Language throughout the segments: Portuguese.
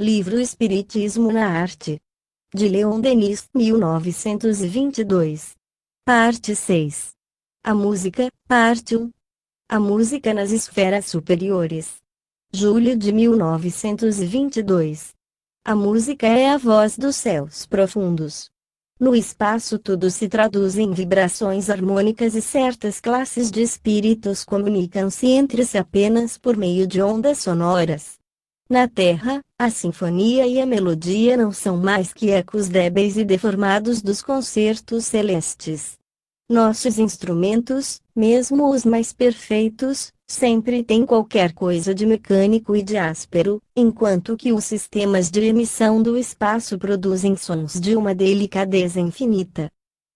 Livro Espiritismo na Arte. De Leon Denis, 1922. Parte 6. A música, parte 1. A música nas esferas superiores. Julho de 1922. A música é a voz dos céus profundos. No espaço tudo se traduz em vibrações harmônicas e certas classes de espíritos comunicam-se entre si apenas por meio de ondas sonoras. Na Terra, a sinfonia e a melodia não são mais que ecos débeis e deformados dos concertos celestes. Nossos instrumentos, mesmo os mais perfeitos, sempre têm qualquer coisa de mecânico e de áspero, enquanto que os sistemas de emissão do espaço produzem sons de uma delicadeza infinita.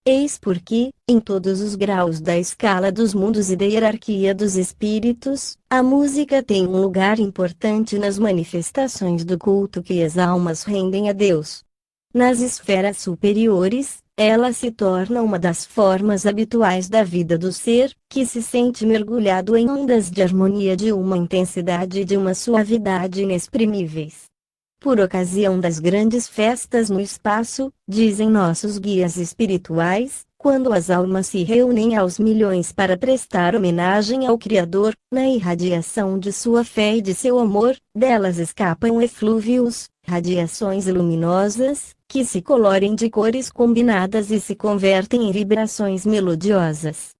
Eis porque, em todos os graus da escala dos mundos e da hierarquia dos espíritos, a música tem um lugar importante nas manifestações do culto que as almas rendem a Deus. Nas esferas superiores, ela se torna uma das formas habituais da vida do ser, que se sente mergulhado em ondas de harmonia de uma intensidade e de uma suavidade inexprimíveis. Por ocasião das grandes festas no espaço, dizem nossos guias espirituais, quando as almas se reúnem aos milhões para prestar homenagem ao Criador, na irradiação de sua fé e de seu amor, delas escapam eflúvios, radiações luminosas, que se colorem de cores combinadas e se convertem em vibrações melodiosas.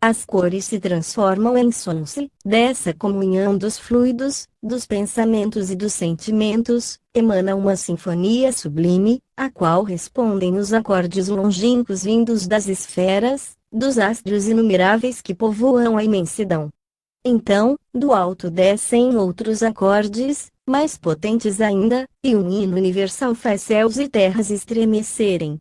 As cores se transformam em sons e, dessa comunhão dos fluidos, dos pensamentos e dos sentimentos, emana uma sinfonia sublime, à qual respondem os acordes longínquos vindos das esferas, dos astros inumeráveis que povoam a imensidão. Então, do alto descem outros acordes, mais potentes ainda, e um hino universal faz céus e terras estremecerem.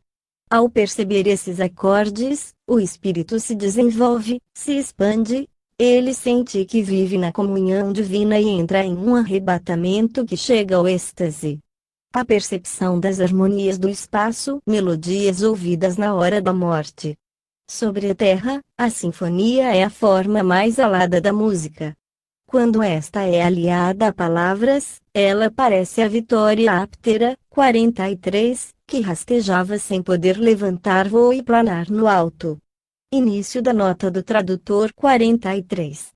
Ao perceber esses acordes, o espírito se desenvolve, se expande, ele sente que vive na comunhão divina e entra em um arrebatamento que chega ao êxtase. A percepção das harmonias do espaço, melodias ouvidas na hora da morte. Sobre a terra, a sinfonia é a forma mais alada da música. Quando esta é aliada a palavras, ela parece a vitória áptera, 43, que rastejava sem poder levantar voo e planar no alto. Início da nota do tradutor 43.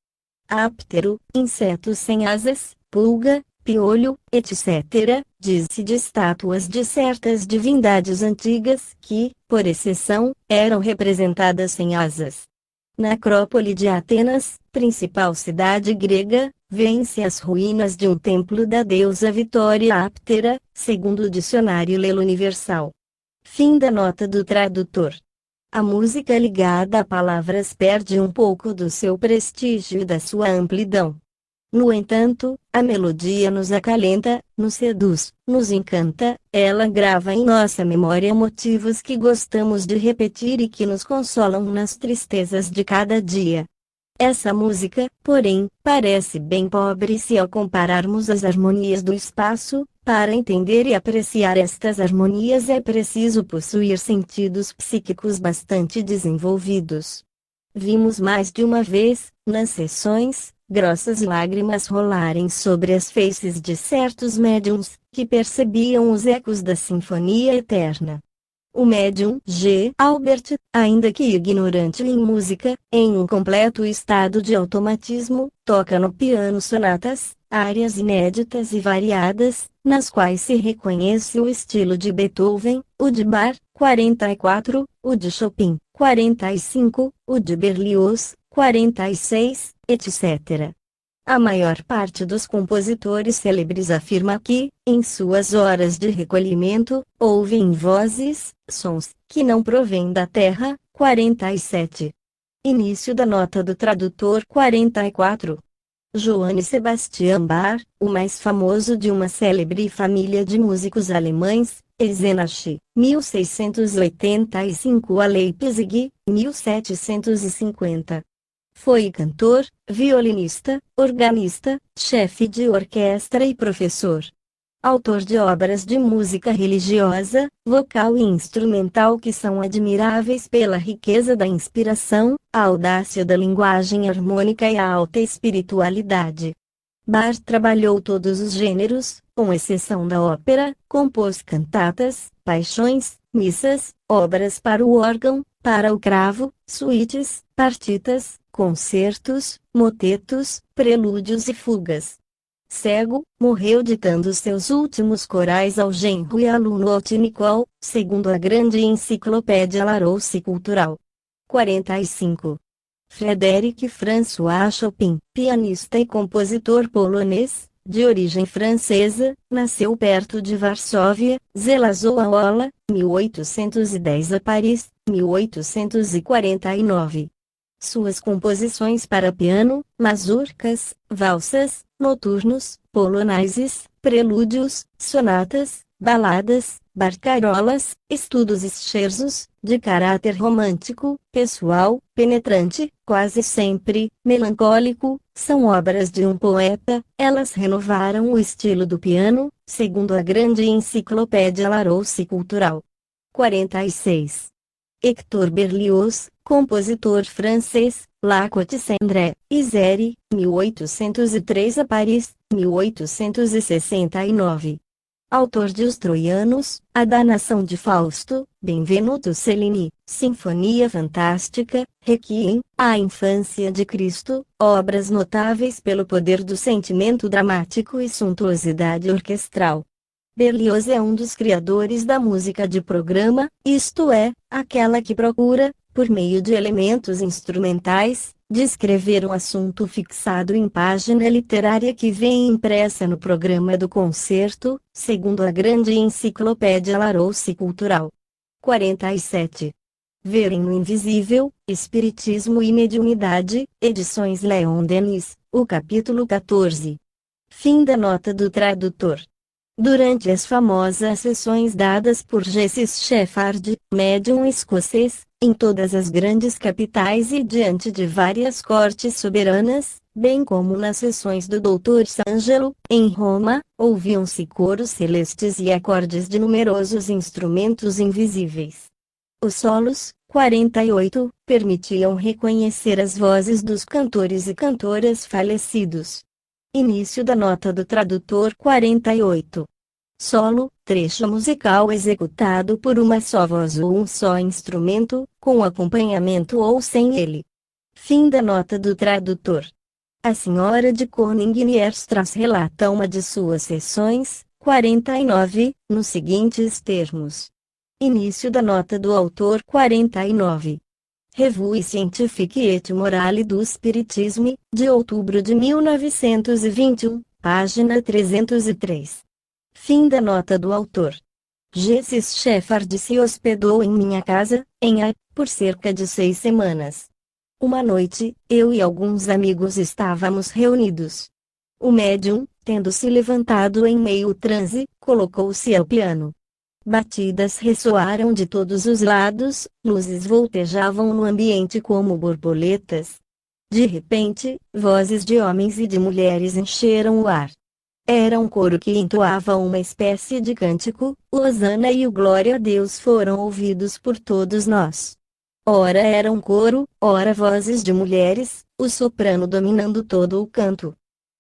Áptero, inseto sem asas, pulga, piolho, etc., diz-se de estátuas de certas divindades antigas que, por exceção, eram representadas sem asas. Na Acrópole de Atenas, principal cidade grega, vêem-se as ruínas de um templo da deusa Vitória Áptera, segundo o dicionário Lelo Universal. Fim da nota do tradutor. A música ligada a palavras perde um pouco do seu prestígio e da sua amplidão. No entanto, a melodia nos acalenta, nos seduz, nos encanta, ela grava em nossa memória motivos que gostamos de repetir e que nos consolam nas tristezas de cada dia. Essa música, porém, parece bem pobre se ao compararmos as harmonias do espaço. Para entender e apreciar estas harmonias é preciso possuir sentidos psíquicos bastante desenvolvidos. Vimos mais de uma vez, nas sessões, grossas lágrimas rolarem sobre as faces de certos médiuns, que percebiam os ecos da sinfonia eterna. O médium G. Albert, ainda que ignorante em música, em um completo estado de automatismo, toca no piano sonatas, áreas inéditas e variadas, nas quais se reconhece o estilo de Beethoven, o de Bach, 44, o de Chopin, 45, o de Berlioz, 46, etc. A maior parte dos compositores célebres afirma que, em suas horas de recolhimento, ouvem vozes, sons, que não provêm da terra, 47. Início da nota do tradutor 44. Johann Sebastian Bach, o mais famoso de uma célebre família de músicos alemães, Eisenach, 1685 a Leipzig, 1750. Foi cantor, violinista, organista, chefe de orquestra e professor. Autor de obras de música religiosa, vocal e instrumental que são admiráveis pela riqueza da inspiração, a audácia da linguagem harmônica e a alta espiritualidade. Bach trabalhou todos os gêneros, com exceção da ópera, compôs cantatas, paixões, missas, obras para o órgão, para o cravo, suítes, partitas, concertos, motetos, prelúdios e fugas. Cego, morreu ditando seus últimos corais ao genro e aluno Otto, segundo a grande enciclopédia Larousse Cultural. 45. Frédéric François Chopin, pianista e compositor polonês, de origem francesa, nasceu perto de Varsóvia, Zelazowa, 1810 a Paris, 1849. Suas composições para piano, mazurcas, valsas, noturnos, polonaises, prelúdios, sonatas, baladas, barcarolas, estudos e scherzos, de caráter romântico, pessoal, penetrante, quase sempre melancólico, são obras de um poeta. Elas renovaram o estilo do piano, segundo a grande enciclopédia Larousse Cultural. 46. Hector Berlioz, compositor francês, La Côte-Saint-André, Isère, 1803 a Paris, 1869. Autor de Os Troianos, A Danação de Fausto, Benvenuto Cellini, Sinfonia Fantástica, Requiem, A Infância de Cristo, obras notáveis pelo poder do sentimento dramático e suntuosidade orquestral. Berlioz é um dos criadores da música de programa, isto é, aquela que procura, por meio de elementos instrumentais, descrever um assunto fixado em página literária que vem impressa no programa do concerto, segundo a grande enciclopédia Larousse Cultural. 47. Verem no Invisível, Espiritismo e Mediunidade, Edições Leon Denis, o capítulo 14. Fim da nota do tradutor. Durante as famosas sessões dadas por Jessis Shepherd, médium escocês, em todas as grandes capitais e diante de várias cortes soberanas, bem como nas sessões do Dr. Sangelo, em Roma, ouviam-se coros celestes e acordes de numerosos instrumentos invisíveis. Os solos, 48, permitiam reconhecer as vozes dos cantores e cantoras falecidos. Início da nota do tradutor 48. Solo, trecho musical executado por uma só voz ou um só instrumento, com acompanhamento ou sem ele. Fim da nota do tradutor. A senhora de Koning-Nierstrass relata uma de suas sessões, 49, nos seguintes termos. Início da nota do autor 49. Revue Scientifique et Morale du Spiritisme, de outubro de 1921, página 303. Fim da nota do autor. Jessis Shepherd se hospedou em minha casa, em A, por cerca de 6 semanas. Uma noite, eu e alguns amigos estávamos reunidos. O médium, tendo se levantado em meio transe, colocou-se ao piano. Batidas ressoaram de todos os lados, luzes voltejavam no ambiente como borboletas. De repente, vozes de homens e de mulheres encheram o ar. Era um coro que entoava uma espécie de cântico, o Hosana e o Glória a Deus foram ouvidos por todos nós. Ora era um coro, ora vozes de mulheres, o soprano dominando todo o canto.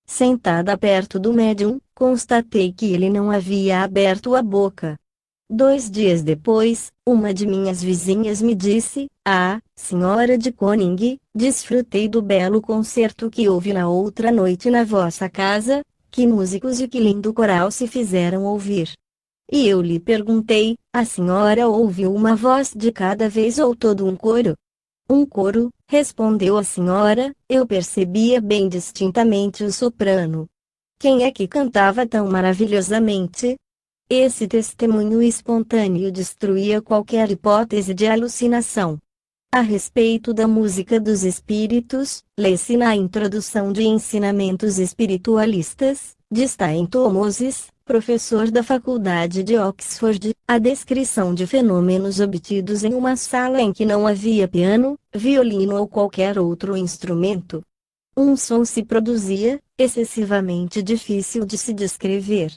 Sentada perto do médium, constatei que ele não havia aberto a boca. 2 dias depois, uma de minhas vizinhas me disse: "Ah, senhora de Koning, desfrutei do belo concerto que houve na outra noite na vossa casa, que músicos e que lindo coral se fizeram ouvir." E eu lhe perguntei: "A senhora ouviu uma voz de cada vez ou todo um coro?" "Um coro", respondeu a senhora, "eu percebia bem distintamente o soprano." Quem é que cantava tão maravilhosamente? Esse testemunho espontâneo destruía qualquer hipótese de alucinação. A respeito da música dos espíritos, lê-se na introdução de Ensinamentos Espiritualistas, de Stainton Moses, professor da Faculdade de Oxford, a descrição de fenômenos obtidos em uma sala em que não havia piano, violino ou qualquer outro instrumento. Um som se produzia, excessivamente difícil de se descrever.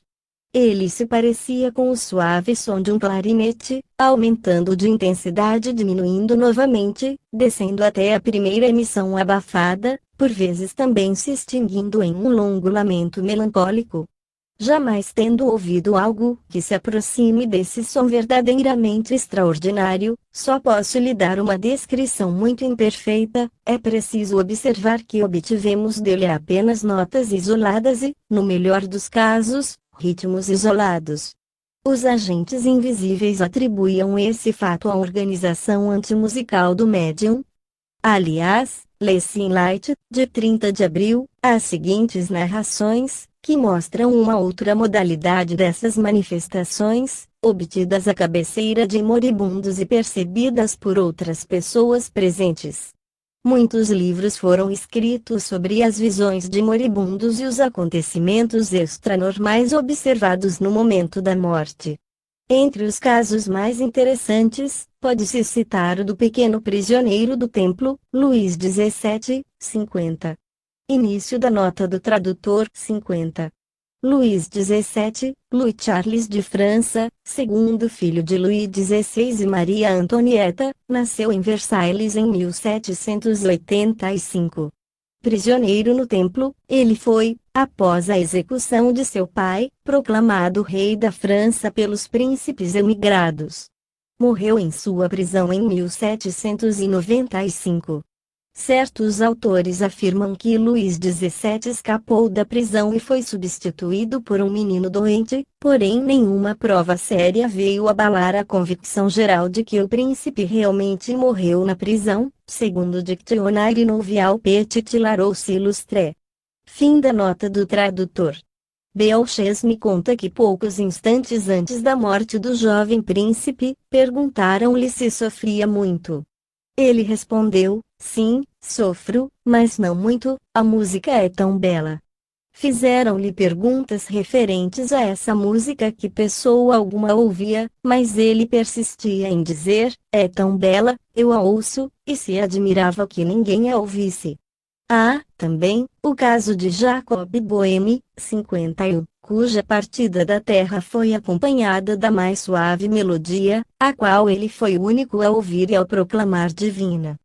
Ele se parecia com o suave som de um clarinete, aumentando de intensidade e diminuindo novamente, descendo até a primeira emissão abafada, por vezes também se extinguindo em um longo lamento melancólico. Jamais tendo ouvido algo que se aproxime desse som verdadeiramente extraordinário, só posso lhe dar uma descrição muito imperfeita. É preciso observar que obtivemos dele apenas notas isoladas e, no melhor dos casos, ritmos isolados. Os agentes invisíveis atribuíam esse fato à organização antimusical do médium. Aliás, lê-se em Light, de 30 de abril, as seguintes narrações, que mostram uma outra modalidade dessas manifestações, obtidas à cabeceira de moribundos e percebidas por outras pessoas presentes. Muitos livros foram escritos sobre as visões de moribundos e os acontecimentos extranormais observados no momento da morte. Entre os casos mais interessantes, pode-se citar o do pequeno prisioneiro do templo, Luís XVII, 50. Início da nota do tradutor, 50. Luís XVII, Louis Charles de França, segundo filho de Luís XVI e Maria Antonieta, nasceu em Versailles em 1785. Prisioneiro no templo, ele foi, após a execução de seu pai, proclamado rei da França pelos príncipes emigrados. Morreu em sua prisão em 1795. Certos autores afirmam que Luís XVII escapou da prisão e foi substituído por um menino doente, porém nenhuma prova séria veio abalar a convicção geral de que o príncipe realmente morreu na prisão, segundo Dictionnaire Nouveau Petit Larousse Illustré. Fim da nota do tradutor. Belches me conta que poucos instantes antes da morte do jovem príncipe, perguntaram-lhe se sofria muito. Ele respondeu: sim, sofro, mas não muito, a música é tão bela. Fizeram-lhe perguntas referentes a essa música que pessoa alguma ouvia, mas ele persistia em dizer: é tão bela, eu a ouço, e se admirava que ninguém a ouvisse. Há, também, o caso de Jacob Boehme, 51, cuja partida da terra foi acompanhada da mais suave melodia, a qual ele foi o único a ouvir e ao proclamar divina.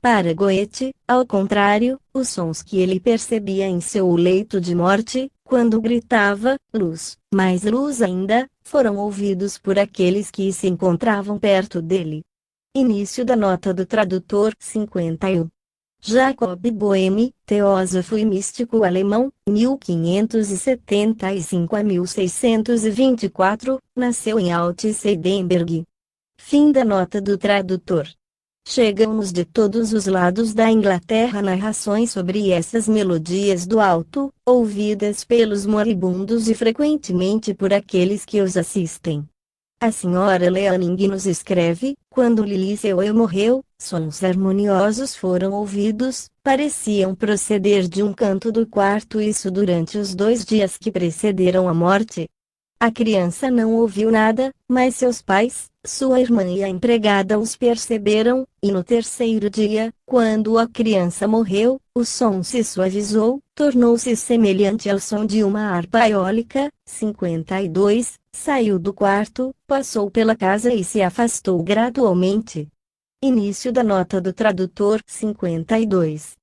Para Goethe, ao contrário, os sons que ele percebia em seu leito de morte, quando gritava, luz, mais luz ainda, foram ouvidos por aqueles que se encontravam perto dele. Início da nota do tradutor, 51. Jacob Boehme, teósofo e místico alemão, 1575 a 1624, nasceu em Alt-Seidenberg. Fim da nota do tradutor. Chegam-nos de todos os lados da Inglaterra narrações sobre essas melodias do alto, ouvidas pelos moribundos e frequentemente por aqueles que os assistem. A senhora Leaning nos escreve: quando Lili Sewell morreu, sons harmoniosos foram ouvidos, pareciam proceder de um canto do quarto, isso durante os 2 dias que precederam a morte. A criança não ouviu nada, mas seus pais, sua irmã e a empregada os perceberam, e no 3º dia, quando a criança morreu, o som se suavizou, tornou-se semelhante ao som de uma harpa eólica. 52, saiu do quarto, passou pela casa e se afastou gradualmente. Início da nota do tradutor. 52.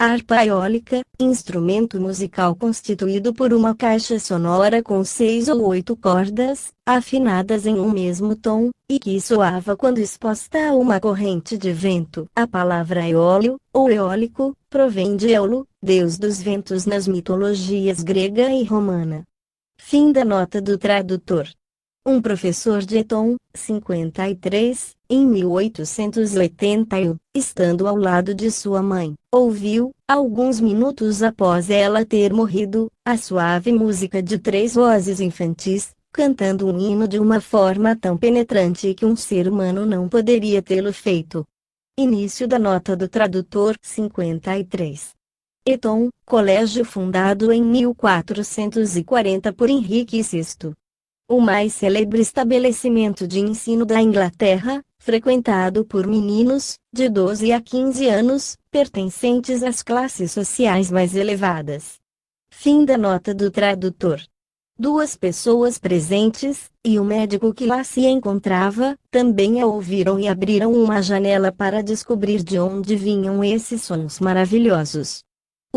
Harpa eólica, instrumento musical constituído por uma caixa sonora com 6 ou 8 cordas, afinadas em um mesmo tom, e que soava quando exposta a uma corrente de vento. A palavra eólio, ou eólico, provém de Éolo, deus dos ventos nas mitologias grega e romana. Fim da nota do tradutor. Um professor de Eton, 53, em 1881, estando ao lado de sua mãe, ouviu, alguns minutos após ela ter morrido, a suave música de 3 vozes infantis, cantando um hino de uma forma tão penetrante que um ser humano não poderia tê-lo feito. Início da nota do tradutor. 53. Eton, colégio fundado em 1440 por Henrique VI. O mais célebre estabelecimento de ensino da Inglaterra, frequentado por meninos, de 12 a 15 anos, pertencentes às classes sociais mais elevadas. Fim da nota do tradutor. 2 pessoas presentes, e o médico que lá se encontrava, também a ouviram e abriram uma janela para descobrir de onde vinham esses sons maravilhosos.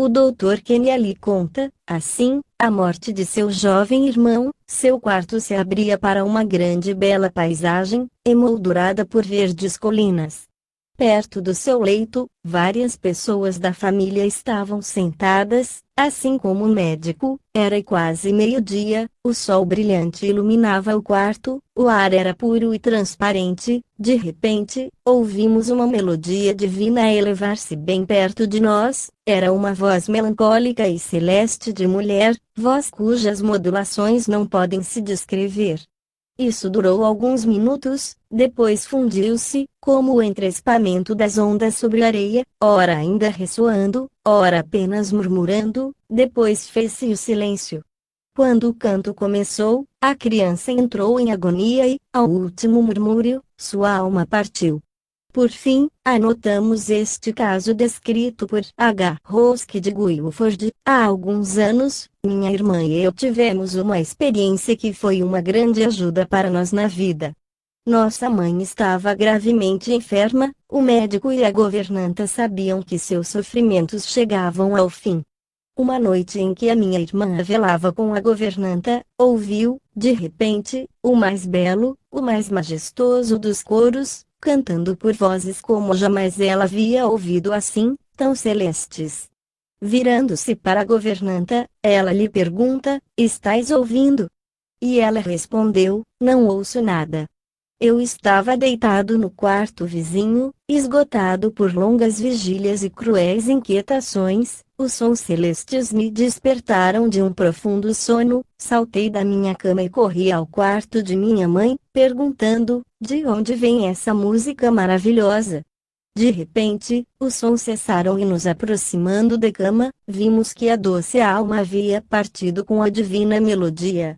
O Dr. Keneally conta, assim, a morte de seu jovem irmão. Seu quarto se abria para uma grande e bela paisagem, emoldurada por verdes colinas. Perto do seu leito, várias pessoas da família estavam sentadas, assim como o médico. Era quase meio-dia, o sol brilhante iluminava o quarto, o ar era puro e transparente. De repente, ouvimos uma melodia divina elevar-se bem perto de nós. Era uma voz melancólica e celeste de mulher, voz cujas modulações não podem se descrever. Isso durou alguns minutos, depois fundiu-se, como o encrespamento das ondas sobre a areia, ora ainda ressoando, ora apenas murmurando, depois fez-se o silêncio. Quando o canto começou, a criança entrou em agonia e, ao último murmúrio, sua alma partiu. Por fim, anotamos este caso descrito por H. Rosque de Guilford. Há alguns anos, minha irmã e eu tivemos uma experiência que foi uma grande ajuda para nós na vida. Nossa mãe estava gravemente enferma, o médico e a governanta sabiam que seus sofrimentos chegavam ao fim. Uma noite em que a minha irmã velava com a governanta, ouviu, de repente, o mais belo, o mais majestoso dos coros, cantando por vozes como jamais ela havia ouvido assim, tão celestes. Virando-se para a governanta, ela lhe pergunta: "Estás ouvindo?" E ela respondeu: "Não ouço nada." Eu estava deitado no quarto vizinho, esgotado por longas vigílias e cruéis inquietações. Os sons celestes me despertaram de um profundo sono. Saltei da minha cama e corri ao quarto de minha mãe, perguntando: "De onde vem essa música maravilhosa?" De repente, os sons cessaram e, nos aproximando da cama, vimos que a doce alma havia partido com a divina melodia.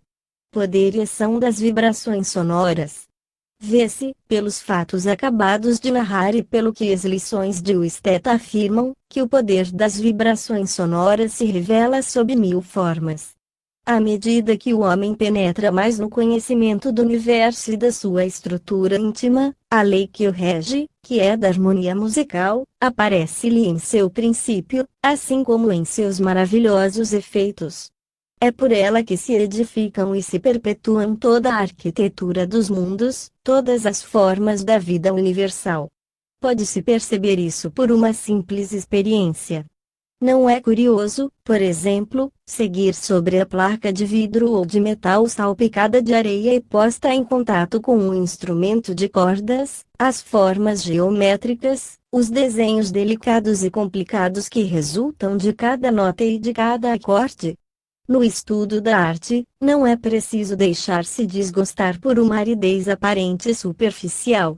Poder e ação das vibrações sonoras. Vê-se, pelos fatos acabados de narrar e pelo que as lições de Wistet afirmam, que o poder das vibrações sonoras se revela sob 1000 formas. À medida que o homem penetra mais no conhecimento do universo e da sua estrutura íntima, a lei que o rege, que é da harmonia musical, aparece-lhe em seu princípio, assim como em seus maravilhosos efeitos. É por ela que se edificam e se perpetuam toda a arquitetura dos mundos, todas as formas da vida universal. Pode-se perceber isso por uma simples experiência. Não é curioso, por exemplo, seguir sobre a placa de vidro ou de metal salpicada de areia e posta em contato com um instrumento de cordas, as formas geométricas, os desenhos delicados e complicados que resultam de cada nota e de cada acorde? No estudo da arte, não é preciso deixar-se desgostar por uma aridez aparente e superficial.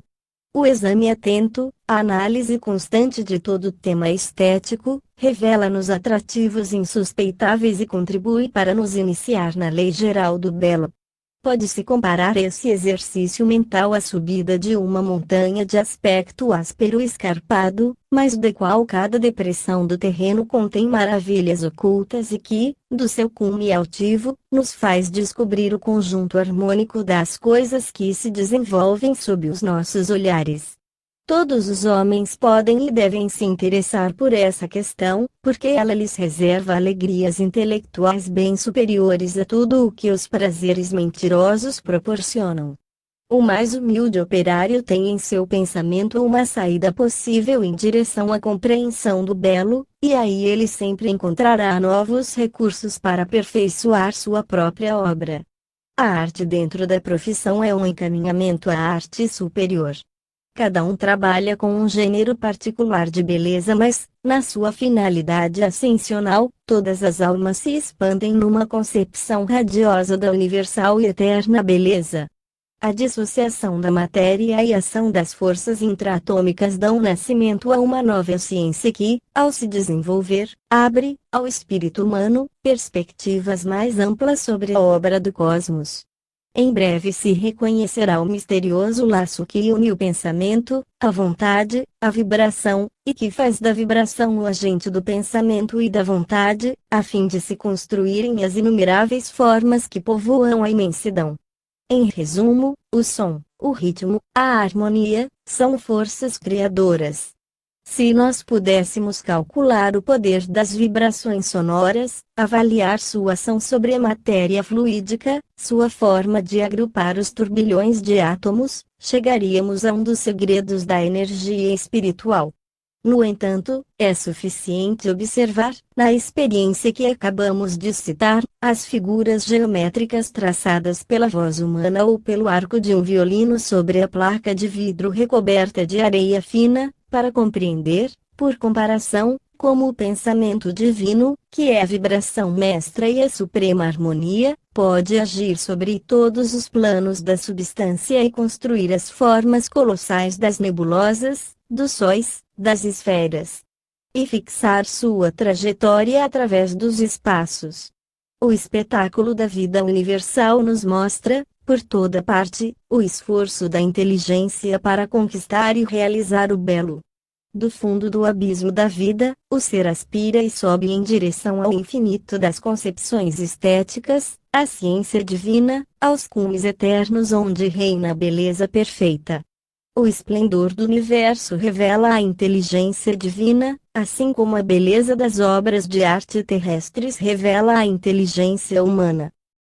O exame atento, a análise constante de todo o tema estético, revela-nos atrativos insuspeitáveis e contribui para nos iniciar na lei geral do belo. Pode-se comparar esse exercício mental à subida de uma montanha de aspecto áspero e escarpado, mas da qual cada depressão do terreno contém maravilhas ocultas e que, do seu cume altivo, nos faz descobrir o conjunto harmônico das coisas que se desenvolvem sob os nossos olhares. Todos os homens podem e devem se interessar por essa questão, porque ela lhes reserva alegrias intelectuais bem superiores a tudo o que os prazeres mentirosos proporcionam. O mais humilde operário tem em seu pensamento uma saída possível em direção à compreensão do belo, e aí ele sempre encontrará novos recursos para aperfeiçoar sua própria obra. A arte dentro da profissão é um encaminhamento à arte superior. Cada um trabalha com um gênero particular de beleza, mas, na sua finalidade ascensional, todas as almas se expandem numa concepção radiosa da universal e eterna beleza. A dissociação da matéria e a ação das forças intraatômicas dão nascimento a uma nova ciência que, ao se desenvolver, abre, ao espírito humano, perspectivas mais amplas sobre a obra do cosmos. Em breve se reconhecerá o misterioso laço que une o pensamento, a vontade, a vibração, e que faz da vibração o agente do pensamento e da vontade, a fim de se construírem as inumeráveis formas que povoam a imensidão. Em resumo, o som, o ritmo, a harmonia, são forças criadoras. Se nós pudéssemos calcular o poder das vibrações sonoras, avaliar sua ação sobre a matéria fluídica, sua forma de agrupar os turbilhões de átomos, chegaríamos a um dos segredos da energia espiritual. No entanto, é suficiente observar, na experiência que acabamos de citar, as figuras geométricas traçadas pela voz humana ou pelo arco de um violino sobre a placa de vidro recoberta de areia fina, para compreender, por comparação, como o pensamento divino, que é a vibração mestra e a suprema harmonia, pode agir sobre todos os planos da substância e construir as formas colossais das nebulosas, dos sóis, das esferas, e fixar sua trajetória através dos espaços. O espetáculo da vida universal nos mostra, por toda parte, o esforço da inteligência para conquistar e realizar o belo. Do fundo do abismo da vida, o ser aspira e sobe em direção ao infinito das concepções estéticas, à ciência divina, aos cumes eternos onde reina a beleza perfeita. O esplendor do universo revela a inteligência divina, assim como a beleza das obras de arte terrestres revela a inteligência humana.